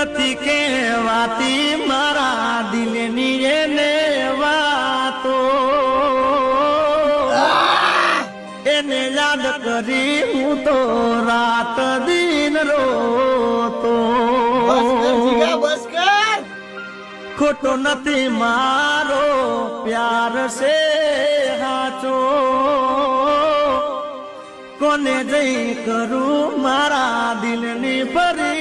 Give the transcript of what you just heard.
નથી કહેવાતી મારા દિલની એને વાતો એને યાદ કરી હું તો રાત દિન રોતો ખોટો નથી મારો પ્યાર છે હાચો કોને જઈ કરું મારા દિલની ભરી